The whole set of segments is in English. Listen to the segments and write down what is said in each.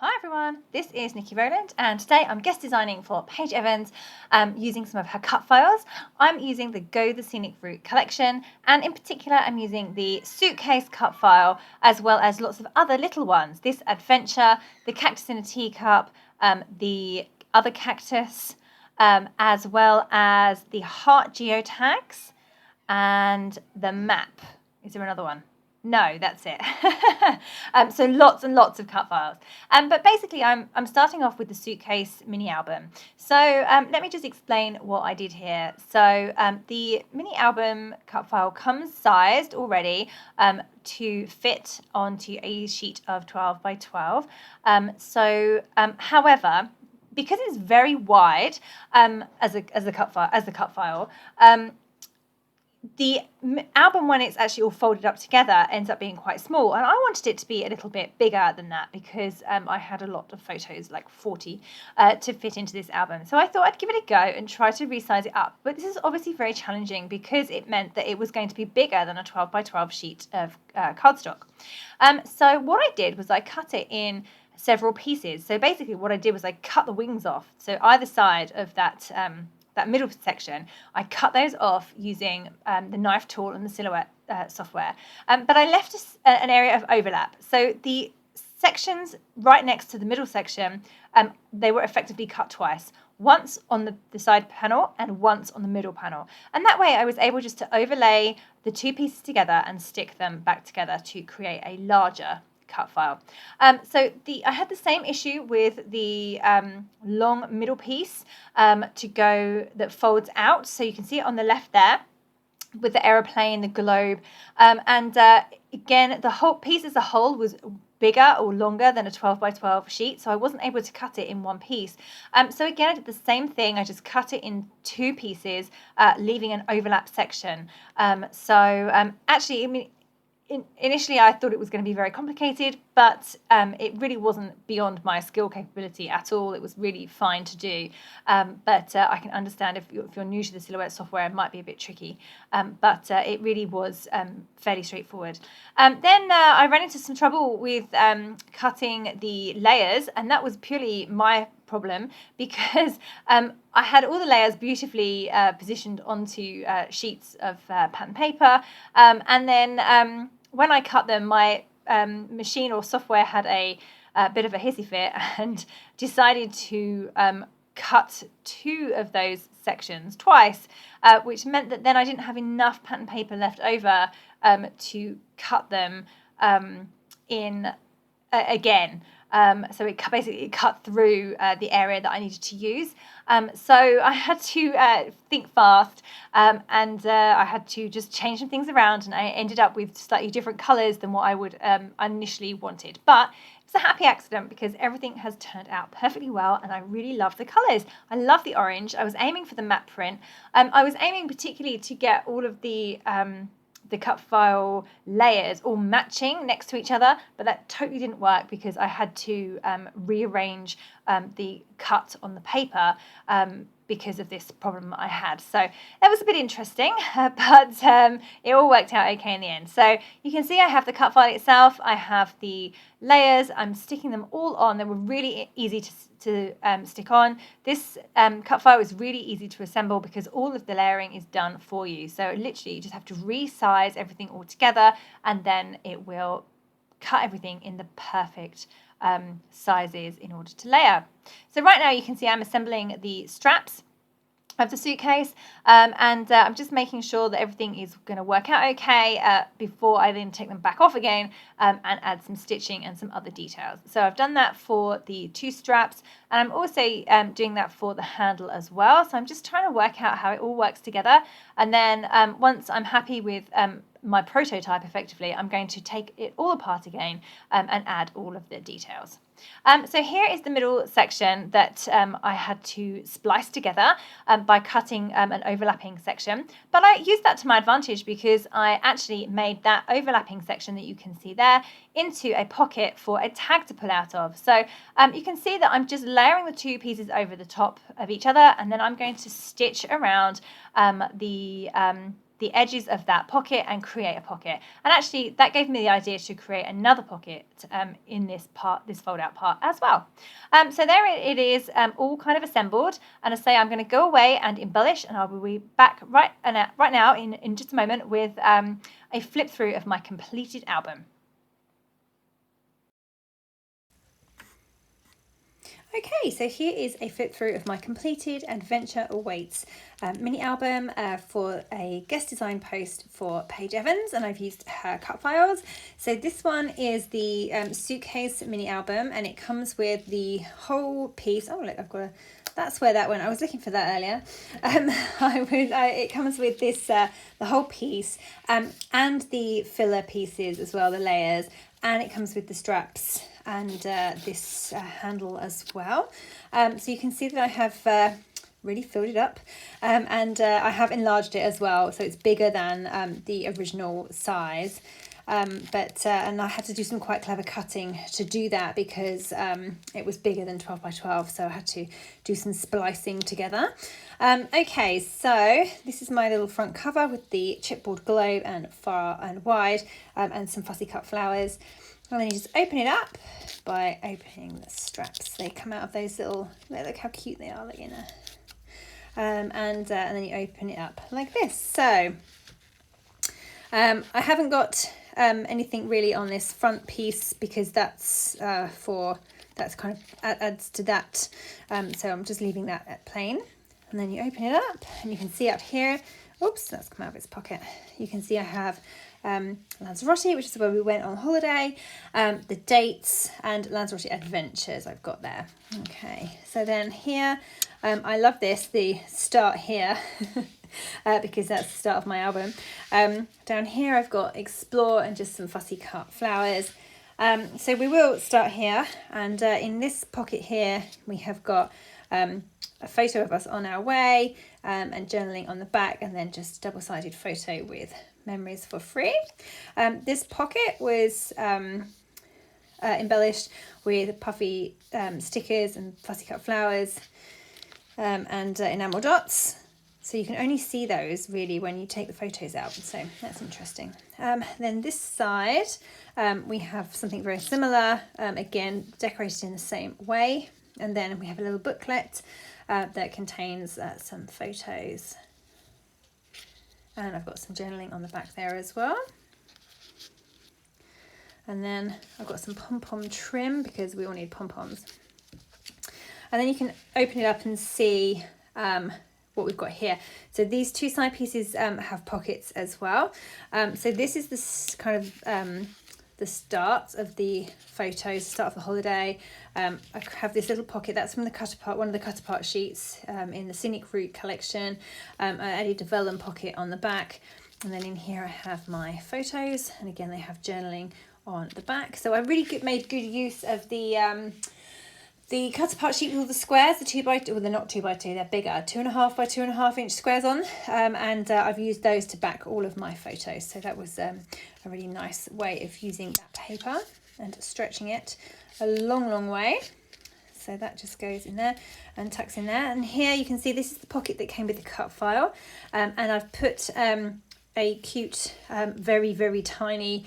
Hi everyone, this is Nikki Rowland and today I'm guest designing for Paige Evans using some of her cut files. I'm using the Go the Scenic Route collection and in particular I'm using the Suitcase cut file as well as lots of other little ones. This Adventure, the Cactus in a Teacup, the other Cactus, as well as the Heart Geotags and the map. Is there another one? No, that's it. So lots and lots of cut files. But basically, I'm starting off with the Suitcase mini album. So let me just explain what I did here. So the mini album cut file comes sized already to fit onto a sheet of 12 by 12. However, because it's very wide as a cut file, the album, when it's actually all folded up together, ends up being quite small, and I wanted it to be a little bit bigger than that because I had a lot of photos, like 40, to fit into this album. So I thought I'd give it a go and try to resize it up. But this is obviously very challenging because it meant that it was going to be bigger than a 12 by 12 sheet of cardstock. So what I did was I cut it in several pieces. So basically what I did was I cut the wings off. So either side of that middle section, I cut those off using the knife tool and the Silhouette software. But I left an area of overlap. So the sections right next to the middle section, they were effectively cut twice. Once on the side panel and once on the middle panel. And that way I was able just to overlay the two pieces together and stick them back together to create a larger cut file. I had the same issue with the long middle piece that folds out. So you can see it on the left there with the aeroplane, the globe. Again, the whole piece as a whole was bigger or longer than a 12 by 12 sheet, so I wasn't able to cut it in one piece. So again, I did the same thing. I just cut it in two pieces, leaving an overlap section. Actually, I mean, initially I thought it was going to be very complicated, but it really wasn't beyond my skill capability at all. It was really fine to do, but I can understand if you're new to the Silhouette software, it might be a bit tricky, but it really was fairly straightforward. Then I ran into some trouble with cutting the layers, and that was purely my problem because I had all the layers beautifully positioned onto sheets of pattern paper, and then when I cut them, my machine or software had a bit of a hissy fit and decided to cut two of those sections twice, which meant that then I didn't have enough pattern paper left over to cut them in again. So it basically cut through the area that I needed to use. So I had to think fast, and I had to just change some things around, and I ended up with slightly different colours than what I would initially wanted. But it's a happy accident because everything has turned out perfectly well, and I really love the colours. I love the orange. I was aiming for the matte print. I was aiming particularly to get all of the cut file layers all matching next to each other, but that totally didn't work because I had to rearrange the cut on the paper because of this problem I had. So that was a bit interesting, but it all worked out okay in the end. So you can see I have the cut file itself, I have the layers, I'm sticking them all on. They were really easy to stick on. This cut file is really easy to assemble because all of the layering is done for you. So literally you just have to resize everything all together, and then it will cut everything in the perfect sizes in order to layer. So right now you can see I'm assembling the straps of the suitcase, and I'm just making sure that everything is going to work out okay before I then take them back off again and add some stitching and some other details. So I've done that for the two straps, and I'm also doing that for the handle as well. So I'm just trying to work out how it all works together, and then once I'm happy with my prototype effectively, I'm going to take it all apart again and add all of the details. So here is the middle section that I had to splice together by cutting an overlapping section, but I used that to my advantage because I actually made that overlapping section that you can see there into a pocket for a tag to pull out of. So you can see that I'm just layering the two pieces over the top of each other, and then I'm going to stitch around the the edges of that pocket and create a pocket. And actually that gave me the idea to create another pocket in this fold out part as well. So there it is, all kind of assembled. And I say I'm going to go away and embellish, and I will be back right now in just a moment with a flip through of my completed album. Okay, so here is a flip through of my completed Adventure Awaits mini album for a guest design post for Paige Evans, and I've used her cut files. So this one is the Suitcase mini album, and it comes with the whole piece. Oh look, that's where that went. I was looking for that earlier. It comes with this, the whole piece, and the filler pieces as well, the layers, and it comes with the straps and this handle as well. So you can see that I have really filled it up, and I have enlarged it as well, so it's bigger than the original size. And I had to do some quite clever cutting to do that because it was bigger than 12 by 12, so I had to do some splicing together. Okay, so this is my little front cover with the chipboard globe and far and wide, and some fussy cut flowers. And then you just open it up by opening the straps. They come out of those little, look how cute they are, look, you know. And then you open it up like this. So I haven't got anything really on this front piece because that's kind of adds to that. So I'm just leaving that at plain. And then you open it up and you can see up here, oops, that's come out of its pocket. You can see I have Lanzarote, which is where we went on holiday, the dates, and Lanzarote Adventures I've got there. Okay, so then here, I love this, the start here, because that's the start of my album. Down here I've got Explore and just some fussy cut flowers. So we will start here, and in this pocket here we have got a photo of us on our way, and journaling on the back, and then just a double-sided photo with memories for free. This pocket was embellished with puffy stickers and fussy cut flowers, and enamel dots. So you can only see those really when you take the photos out, so that's interesting. Then this side, we have something very similar, again decorated in the same way, and then we have a little booklet that contains some photos, and I've got some journaling on the back there as well. And then I've got some pom-pom trim because we all need pom-poms. And then you can open it up and see what we've got here. So these two side pieces have pockets as well. So this is this kind of the start of the photos, start of the holiday. I have this little pocket that's from the cut apart, one of the cut apart sheets in the Scenic Route collection. I added a vellum pocket on the back, and then in here I have my photos, and again they have journaling on the back. So I really made good use of the cut apart sheet with all the squares, the 2x2, well they're not 2x2, they're bigger, 2.5 by 2.5 inch squares on, and I've used those to back all of my photos. So that was a really nice way of using that paper and stretching it a long way. So that just goes in there and tucks in there. And here you can see this is the pocket that came with the cut file, and I've put a cute, very tiny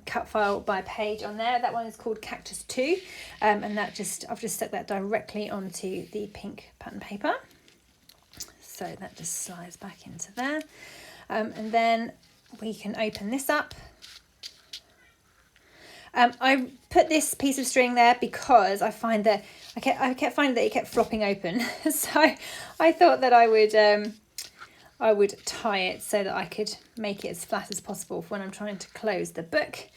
cut file by Paige on there. That one is called Cactus 2, and I've just stuck that directly onto the pink pattern paper. So that just slides back into there, and then we can open this up. I put this piece of string there because I find that I kept finding that it kept flopping open. So I thought that I would tie it so that I could make it as flat as possible for when I'm trying to close the book.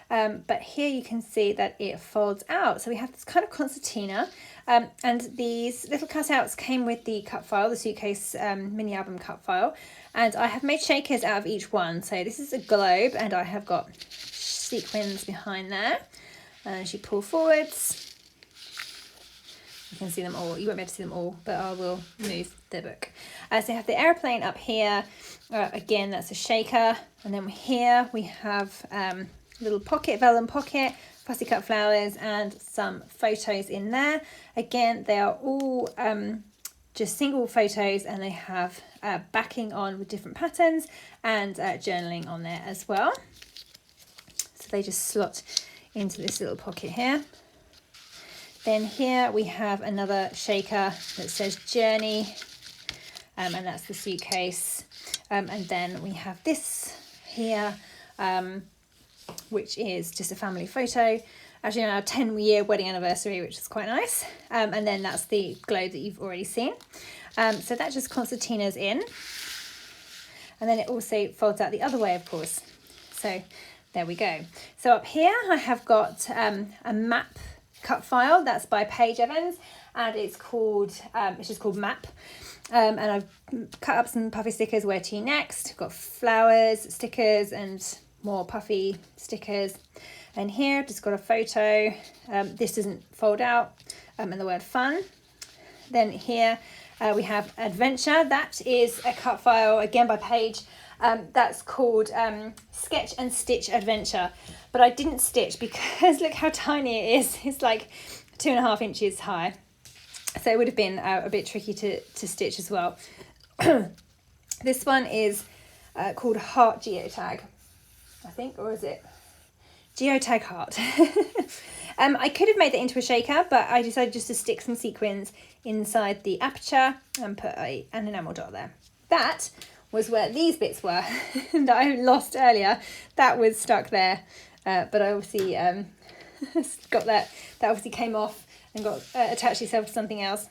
But here you can see that it folds out. So we have this kind of concertina, and these little cutouts came with the cut file, the Suitcase mini album cut file. And I have made shakers out of each one. So this is a globe, and I have got sequins behind there. And as you pull forwards, you can see them all. You won't be able to see them all, but I will move the book. So you have the airplane up here. Again, that's a shaker. And then here we have a little pocket, vellum pocket, fussy cut flowers, and some photos in there. Again, they are all just single photos, and they have backing on with different patterns and journaling on there as well. So they just slot into this little pocket here. Then here we have another shaker that says Journey, and that's the Suitcase. And then we have this here, which is just a family photo. Actually, our 10-year wedding anniversary, which is quite nice. And then that's the globe that you've already seen. So that just concertinas in. And then it also folds out the other way, of course. So there we go. So up here I have got a map cut file. That's by Paige Evans, and it's just called Map. And I've cut up some puffy stickers, where to next. Got flowers, stickers, and more puffy stickers. And here I've just got a photo. This doesn't fold out, and the word fun. Then here we have adventure. That is a cut file, again by Paige. That's called Sketch and Stitch Adventure. But I didn't stitch because look how tiny it is. It's like 2.5 inches high. So it would have been a bit tricky to stitch as well. This one is called Heart Geotag, I think, or is it? Geotag Heart. I could have made that into a shaker, but I decided just to stick some sequins inside the aperture and put an enamel dot there. That was where these bits were that I lost earlier. That was stuck there, but I obviously got that. That obviously came off and got attached itself to something else.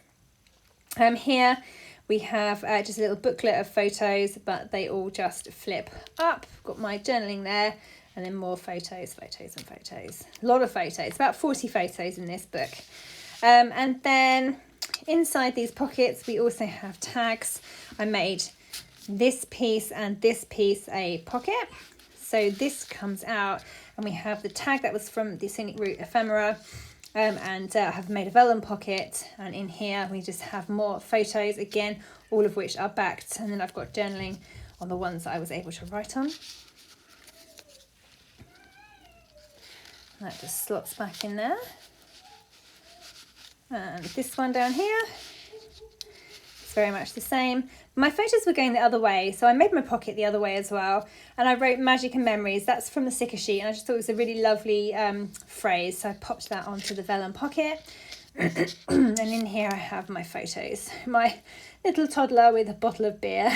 Here we have just a little booklet of photos, but they all just flip up. Got my journaling there, and then more photos, photos and photos. A lot of photos, about 40 photos in this book. And then inside these pockets, we also have tags. I made this piece and this piece a pocket. So this comes out, and we have the tag that was from the Scenic Route ephemera. And I have made a vellum pocket, and in here we just have more photos, again, all of which are backed. And then I've got journaling on the ones that I was able to write on. That just slots back in there. And this one down here, it's very much the same. My photos were going the other way, so I made my pocket the other way as well. And I wrote Magic and Memories. That's from the sticker sheet, and I just thought it was a really lovely phrase, so I popped that onto the vellum pocket. And in here I have my photos. My little toddler with a bottle of beer.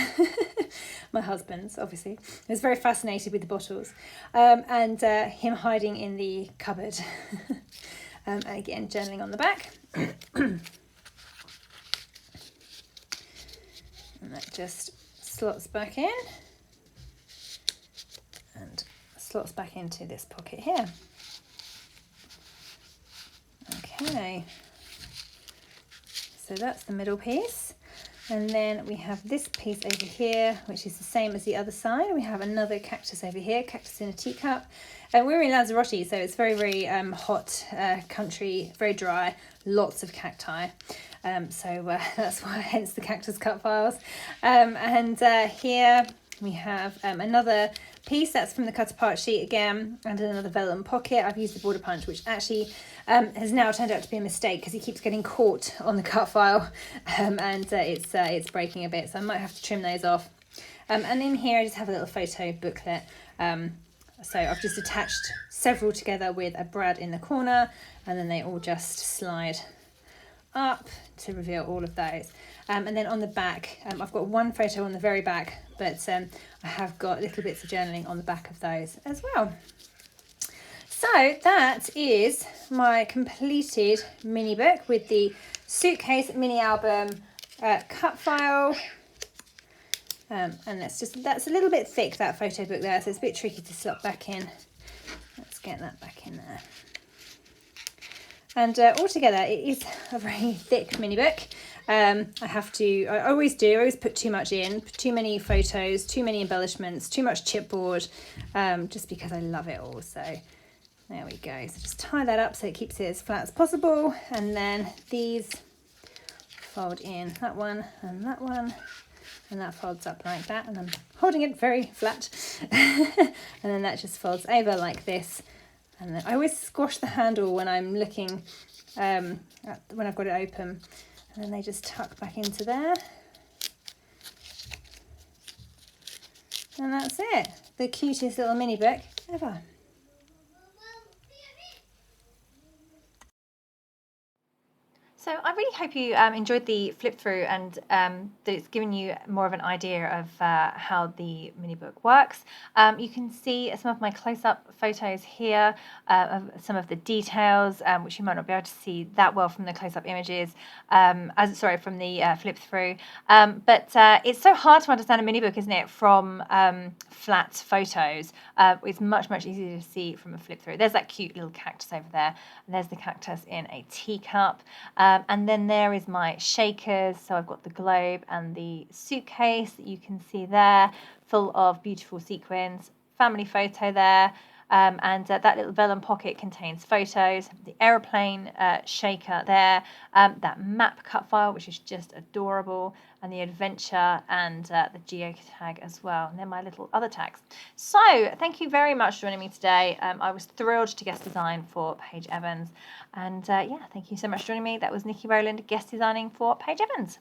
My husband's, obviously. I was very fascinated with the bottles. And him hiding in the cupboard. Again, journaling on the back. And that just slots back in. And slots back into this pocket here. Okay. So that's the middle piece. And then we have this piece over here, which is the same as the other side. We have another cactus over here, cactus in a teacup. And we're in Lanzarote, so it's very, very hot country, very dry, lots of cacti. So that's why, hence the cactus cut files. And here we have another piece that's from the cut apart sheet again, and another vellum pocket. I've used the border punch, which actually has now turned out to be a mistake because it keeps getting caught on the cut file, and it's breaking a bit, so I might have to trim those off. And in here I just have a little photo booklet. So I've just attached several together with a brad in the corner, and then they all just slide up to reveal all of those. And then on the back, I've got one photo on the very back, but I have got little bits of journaling on the back of those as well. So that is my completed mini book with the Suitcase mini album cut file. And that's a little bit thick, that photo book there, so it's a bit tricky to slot back in. Let's get that back in there. And altogether, it is a very thick mini book. I always put too much in, too many photos, too many embellishments, too much chipboard, just because I love it all. So there we go. So just tie that up so it keeps it as flat as possible. And then these fold in, that one and that one. And that folds up like that, and I'm holding it very flat. And then that just folds over like this. And then I always squash the handle when I'm looking, when I've got it open. And then they just tuck back into there. And that's it. The cutest little mini book ever. So I really hope you enjoyed the flip through and that it's given you more of an idea of how the mini book works. You can see some of my close-up photos here of some of the details, which you might not be able to see that well from the close-up images, from the flip through. But it's so hard to understand a mini book, isn't it, from flat photos. It's much, much easier to see from a flip through. There's that cute little cactus over there, and there's the cactus in a teacup. And then there is my shakers. So I've got the globe and the suitcase that you can see there, full of beautiful sequins. Family photo there. And that little vellum pocket contains photos, the aeroplane shaker there, that map cut file, which is just adorable, and the adventure and the geotag as well. And then my little other tags. So thank you very much for joining me today. I was thrilled to guest design for Paige Evans. And yeah, thank you so much for joining me. That was Nikki Rowland guest designing for Paige Evans.